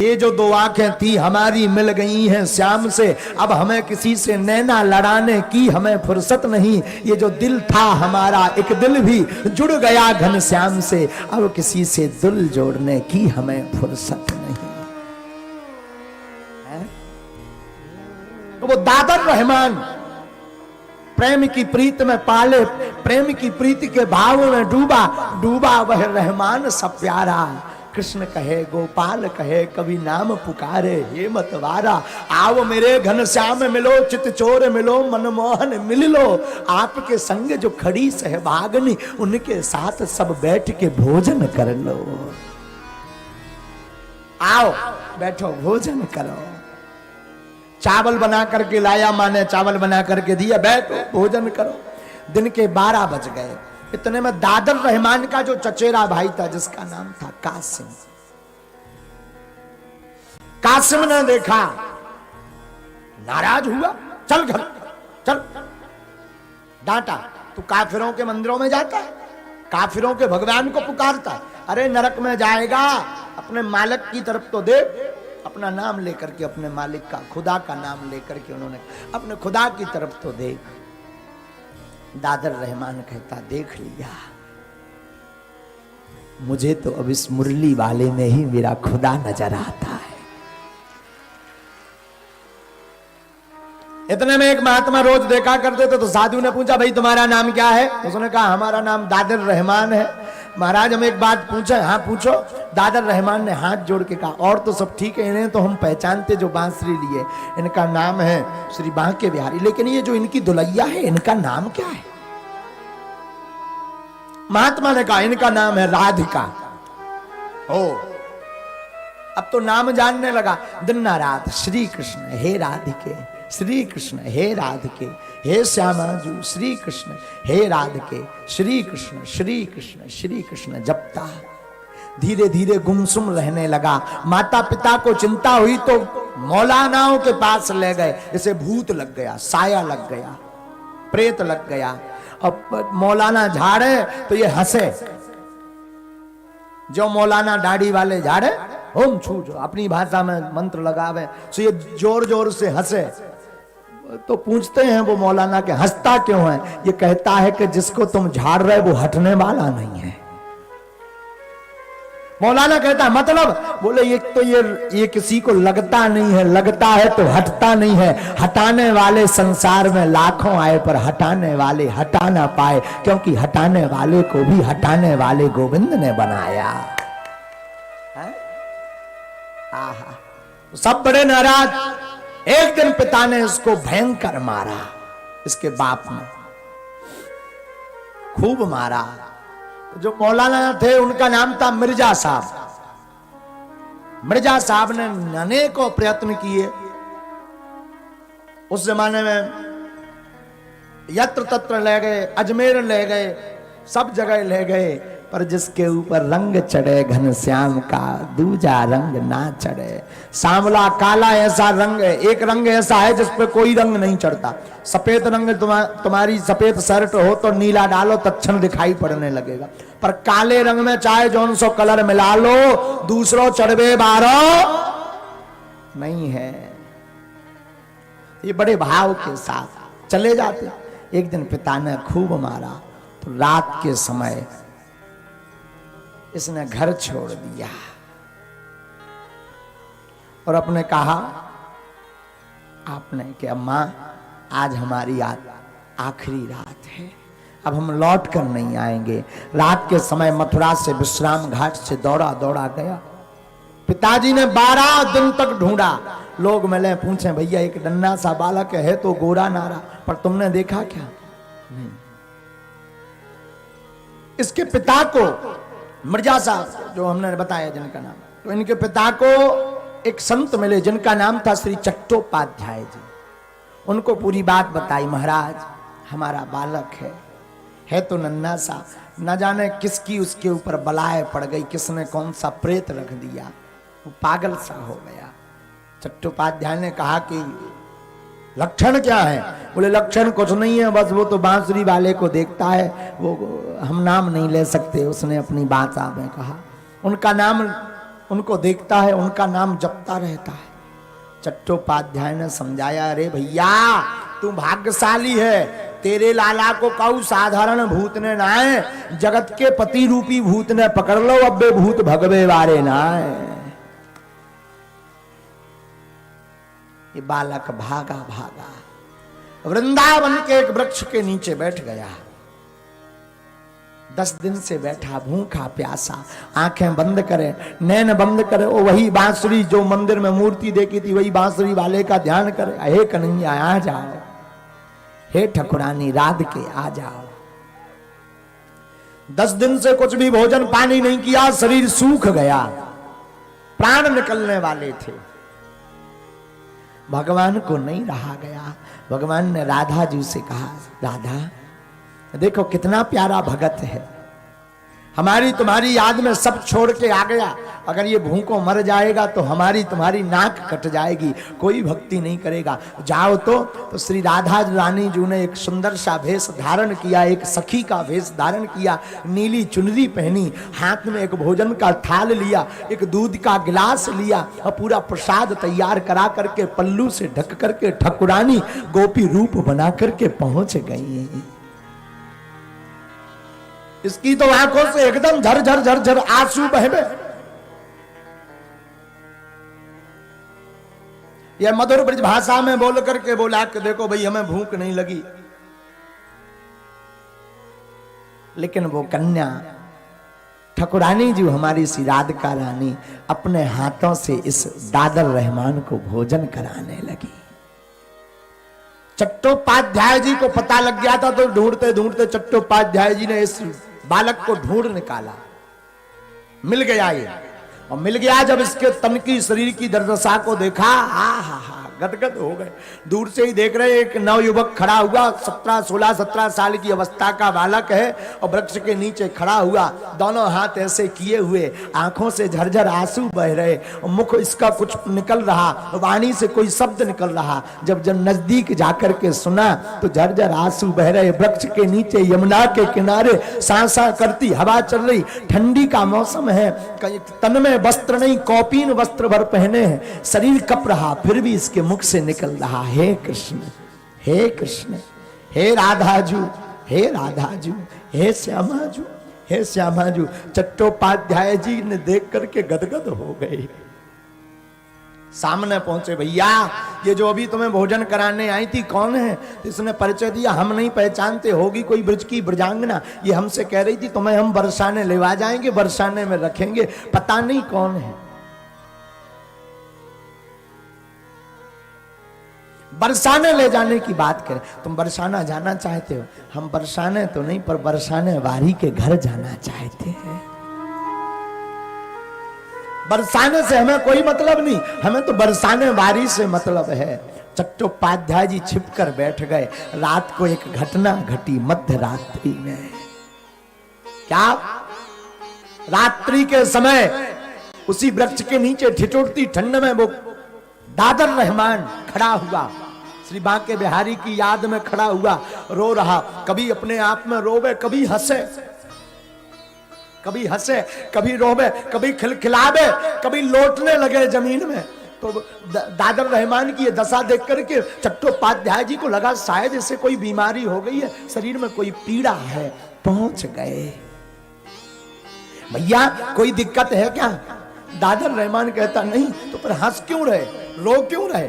ये जो दो आंखें थी हमारी मिल गई हैं श्याम से, अब हमें किसी से नैना लड़ाने की हमें फुर्सत नहीं। ये जो दिल था हमारा एक दिल भी जुड़ गया घन श्याम से, अब किसी से दिल जोड़ने की हमें फुर्सत नहीं। तो वो दादर रहमान प्रेम की प्रीत में पाले, प्रेम की प्रीति के भाव में डूबा, डूबा वह रहमान सब प्यारा। कृष्ण कहे गोपाल कहे कभी नाम पुकारे, हे मतवारा आओ मेरे घन श्याम मिलो, चित चोर मिलो, मनमोहन मिल लो। आपके संग जो खड़ी सहभागनी, उनके साथ सब बैठ के भोजन कर लो। आओ बैठो भोजन करो। चावल बना करके लाया, माने चावल बना करके दिया, बैठो भोजन करो। दिन के 12 बज गए। इतने में दादर रहमान का जो चचेरा भाई था जिसका नाम था कासिम, कासिम ने देखा, नाराज हुआ, चल घर चल। डांटा, तू काफिरों के मंदिरों में जाता है, काफिरों के भगवान को पुकारता है, अरे नरक में जाएगा, अपने मालिक की तरफ तो देख। अपना नाम लेकर के, अपने मालिक का, खुदा का नाम लेकर के उन्होंने अपने खुदा की तरफ तो देख। दादर रहमान कहता, देख लिया, मुझे तो अब इस मुरली वाले में ही मेरा खुदा नजर आता है। इतने में एक महात्मा रोज देखा करते थे, तो साधु ने पूछा, भाई तुम्हारा नाम क्या है? उसने कहा, हमारा नाम दादर रहमान है। महाराज हम एक बात पूछे? हाँ पूछो। दादर रहमान ने हाथ जोड़ के कहा, और तो सब ठीक है, इन्हें तो हम पहचानते जो बांसुरी लिए, इनका नाम है श्री बांके बिहारी, लेकिन ये जो इनकी दुल्हैया है इनका नाम क्या है? महात्मा ने कहा, इनका नाम है राधिका। ओ, अब तो नाम जानने लगा। दिन रात श्री कृष्ण हे राधिके, श्री कृष्ण हे राधिके, हे श्यामाजू श्री कृष्ण हे राधिके, श्री कृष्ण श्री कृष्ण श्री कृष्ण जपता। धीरे धीरे गुमसुम रहने लगा। माता पिता को चिंता हुई तो मौलानाओं के पास ले गए। जैसे भूत लग गया, साया लग गया, प्रेत लग गया। अब मौलाना झाड़े तो ये हंसे, जो मौलाना दाढ़ी वाले झाड़े, ओम छू जो अपनी भाषा में मंत्र लगावे, तो ये जोर जोर से हंसे। तो पूछते हैं वो मौलाना के, हंसता क्यों है? ये कहता है कि जिसको तुम झाड़ रहे वो हटने वाला नहीं है। मौलाना कहता है मतलब? बोले ये तो ये किसी को लगता नहीं है, लगता है तो हटता नहीं है। हटाने वाले संसार में लाखों आए पर हटाने वाले हटा ना पाए, क्योंकि हटाने वाले को भी हटाने वाले गोविंद ने बनाया है? आहा, सब बड़े नाराज। एक दिन पिता ने इसको भयंकर मारा, इसके बाप ने खूब मारा। जो मौलाना थे उनका नाम था मिर्जा साहब। मिर्जा साहब ने अनेकों प्रयत्न किए। उस जमाने में यत्र तत्र ले गए, अजमेर ले गए, सब जगह ले गए, पर जिसके ऊपर रंग चढ़े घनश्याम का, दूजा रंग ना चढ़े। सांवला काला ऐसा रंग है, एक रंग ऐसा है जिस पे कोई रंग नहीं चढ़ता। सफेद रंग तुम्हारी सफेद शर्ट हो तो नीला डालो तत्क्षण दिखाई पड़ने लगेगा, पर काले रंग में चाहे जौन सो कलर मिला लो, दूसरों चढ़वे बारो नहीं है। ये बड़े भाव के साथ चले जाते। एक दिन पिता ने खूब मारा तो रात के समय इसने घर छोड़ दिया और अपने कहा आपने कि अम्मा आज हमारी आखिरी रात है, अब हम लौट कर नहीं आएंगे। रात के समय मथुरा से विश्राम घाट से दौड़ा दौड़ा गया। पिताजी ने 12 दिन तक ढूंढा। लोग मिले, पूछे भैया एक नन्हा सा बालक है तो गोरा नारा, पर तुमने देखा क्या? नहीं। इसके पिता को, मिर्जा साहब जो हमने बताया जिनका नाम, तो इनके पिता को एक संत मिले जिनका नाम था श्री चट्टोपाध्याय जी। उनको पूरी बात बताई, महाराज हमारा बालक है तो नन्हा सा, न जाने किसकी उसके ऊपर बलाए पड़ गई, किसने कौन सा प्रेत रख दिया, वो पागल सा हो गया। चट्टोपाध्याय ने कहा कि लक्षण क्या है? बोले लक्षण कुछ नहीं है, बस वो तो बांसुरी वाले को देखता है, वो हम नाम नहीं ले सकते। उसने अपनी बात में कहा। उनका नाम उनको देखता है, उनका नाम जपता रहता है। चट्टोपाध्याय ने समझाया, अरे भैया तू भाग्यशाली है, तेरे लाला को कहू साधारण भूत ने नाए, जगत के पति रूपी भूत ने पकड़ लो, अब्बे भूत भगवे वारे नाए। ये बालक भागा भागा वृंदावन के एक वृक्ष के नीचे बैठ गया। 10 दिन से बैठा, भूखा प्यासा, आंखें बंद करे, नैन बंद करे, वो वही बांसुरी जो मंदिर में मूर्ति देखी थी वही बांसुरी वाले का ध्यान करे। हे कन्हैया आ जाओ, हे ठकुरानी राध के आ जाओ। 10 दिन से कुछ भी भोजन पानी नहीं किया, शरीर सूख गया, प्राण निकलने वाले थे। भगवान को नहीं रहा गया। भगवान ने राधा जी से कहा, राधा देखो कितना प्यारा भगत है, हमारी तुम्हारी याद में सब छोड़ के आ गया, अगर ये भूखों मर जाएगा तो हमारी तुम्हारी नाक कट जाएगी, कोई भक्ति नहीं करेगा, जाओ। तो श्री राधा रानी जी ने एक सुंदर सा वेश धारण किया, एक सखी का वेश धारण किया, नीली चुनरी पहनी, हाथ में एक भोजन का थाल लिया, एक दूध का गिलास लिया और पूरा प्रसाद तैयार करा करके पल्लू से ढक करके ठकुरानी गोपी रूप बना करके पहुंच गई। इसकी तो आंखों से एकदम झरझर झरझर आंसू बहे। यह मधुर ब्रज भाषा में बोल करके बोला कि देखो भाई हमें भूख नहीं लगी, लेकिन वो कन्या ठकुरानी जी हमारी सी राधिका रानी अपने हाथों से इस दादर रहमान को भोजन कराने लगी। चट्टोपाध्याय जी को पता लग गया था, तो ढूंढते ढूंढते चट्टोपाध्याय जी ने इस बालक को ढूंढ निकाला, मिल गया ये। और मिल गया जब इसके तन की शरीर की दुर्दशा को देखा, हा गदगद हो गए। दूर से ही देख रहे एक नवयुवक खड़ा हुआ, 16 साल की अवस्था का बालक है और वृक्ष के नीचे खड़ा हुआ, दोनों हाथ ऐसे किए हुए, आंखों से झरझर आंसू बह रहे, मुख इसका कुछ निकल रहा, वाणी से कोई शब्द निकल रहा। जब नजदीक जाकर के सुना तो झरझर आंसू बह रहे। वृक्ष के नीचे यमुना के किनारे सांसा करती हवा चल रही, ठंडी का मौसम है, तन में वस्त्र नहीं, कौपीन वस्त्र भर पहने हैं, शरीर कप रहा, फिर भी इसके मुख से निकल रहा, हे कृष्ण, हे कृष्ण, हे राधाजू, हे राधाजू, हे श्यामाजू, हे श्यामाजू। चट्टोपाध्याय जी ने देख करके गदगद हो गए। सामने पहुंचे, भैया ये जो अभी तुम्हें भोजन कराने आई थी कौन है? तो इसने परिचय दिया, हम नहीं पहचानते, होगी कोई ब्रज की ब्रजांगना, ये हमसे कह रही थी तुम्हें हम बरसाने लेवा जाएंगे, बरसाने में रखेंगे, पता नहीं कौन है। बरसाने ले जाने की बात करें, तुम बरसाना जाना चाहते हो? हम बरसाने तो नहीं पर बरसाने वारी के घर जाना चाहते हैं। बरसाने से हमें कोई मतलब नहीं, हमें तो बरसाने वारी से मतलब है। चट्टोपाध्याय जी छिपकर बैठ गए। रात को एक घटना घटी मध्य रात्रि में। क्या? रात्रि के समय उसी वृक्ष के नीचे ठिठुरती ठंड में वो दादर रहमान खड़ा हुआ, श्री बांके बिहारी की याद में खड़ा हुआ, रो रहा। कभी अपने आप में रोवे, कभी हंसे, कभी हंसे, कभी रोवे, कभी खिलखिलावे, कभी लौटने लगे जमीन में। तो दादर रहमान की ये दशा देख करके चट्टोपाध्याय जी को लगा शायद इसे कोई बीमारी हो गई है, शरीर में कोई पीड़ा है। पहुंच गए, भैया कोई दिक्कत है क्या? दादर रहमान कहता नहीं, तो पर हंस क्यों रहे, रो क्यों रहे,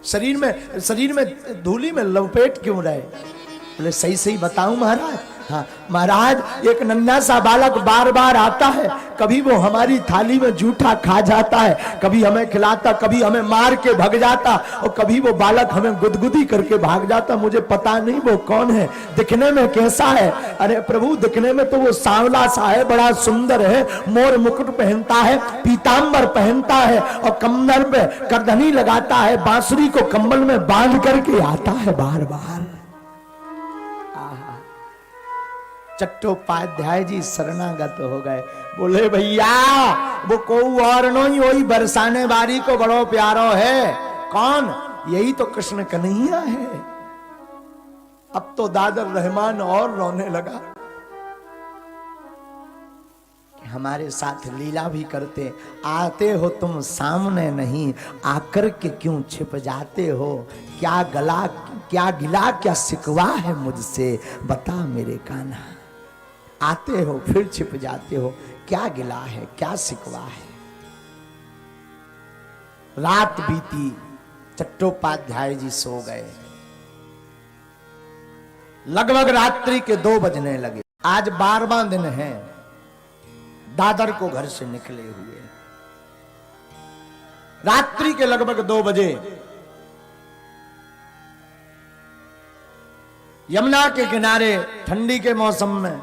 शरीर में धूली में लपेट क्यों रहे? बोले सही सही बताऊं महाराज। हाँ महाराज, एक नन्हा सा बालक बार बार आता है, कभी वो हमारी थाली में जूठा खा जाता है, कभी हमें खिलाता, कभी हमें मार के भाग जाता, और कभी वो बालक हमें गुदगुदी करके भाग जाता। मुझे पता नहीं वो कौन है, दिखने में कैसा है? अरे प्रभु दिखने में तो वो सांवला सा है, बड़ा सुंदर है, मोर मुकुट पहनता है, पीतांबर पहनता है और कमर पे करधनी लगाता है, बांसुरी को कंबल में बांध करके आता है बार बार। चट्टोपाध्याय जी शरणागत हो गए। बोले भैया वो को और नहीं, वही बरसाने वारी को बड़ो प्यारो है। कौन? यही तो कृष्ण कन्हैया है। अब तो दादर रहमान और रोने लगा। हमारे साथ लीला भी करते। आते हो तुम सामने नहीं, आकर के क्यों छिप जाते हो? क्या गला क्या गिला क्या सिकवा है मुझसे, बता मेरे कान्हा। आते हो फिर छिप जाते हो, क्या गिला है क्या सिकवा है? रात बीती, चट्टोपाध्याय जी सो गए। लगभग रात्रि के 2 बजने लगे। आज 12वां दिन है दादर को घर से निकले हुए। रात्रि के लगभग 2 बजे यमुना के किनारे ठंडी के मौसम में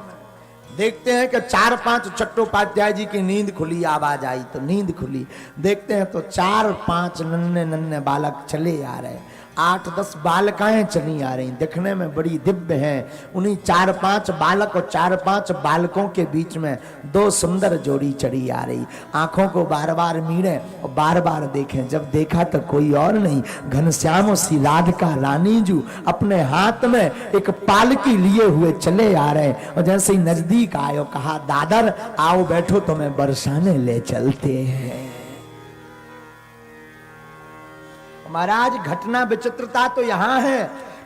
देखते हैं कि 4-5 चट्टोपाध्याय जी की नींद खुली। आवाज आई तो नींद खुली। देखते हैं तो 4-5 नन्हे नन्हे बालक चले आ रहे। 8-10 बालकाएं चली आ रही, दिखने में बड़ी दिव्य हैं। उन्हीं 4-5 बालक और 4-5 बालकों के बीच में 2 सुंदर जोड़ी चढ़ी आ रही। आंखों को बार बार मीड़े और बार बार देखें। जब देखा तो कोई और नहीं, घनश्याम सी राधिका रानी जू अपने हाथ में एक पालकी लिए हुए चले आ रहे। और जैसे ही नजदीक आए और कहा, दादर आओ बैठो, तुम्हें बरसाने ले चलते हैं। महाराज घटना विचित्रता तो यहां है।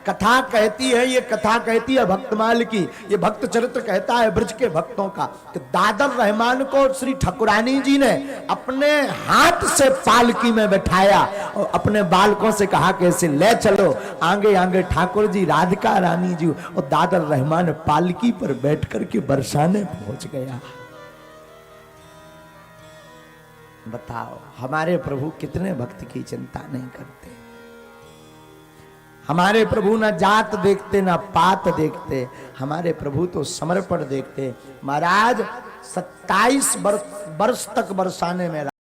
कथा कहती है, ये कथा कहती है भक्तमाल की, ये भक्त चरित्र कहता है ब्रज के भक्तों का कि दादर रहमान को श्री ठाकुरानी जी ने अपने हाथ से पालकी में बैठाया और अपने बालकों से कहा कि इसे ले चलो। आगे आगे ठाकुर जी, राधिका रानी जी और दादर रहमान पालकी पर बैठ करके बरसाने पहुंच गया। बताओ हमारे प्रभु कितने भक्त की चिंता नहीं करते। हमारे प्रभु ना जात देखते ना पात देखते, हमारे प्रभु तो समर्पण देखते। महाराज 27 वर्ष तक बरसाने में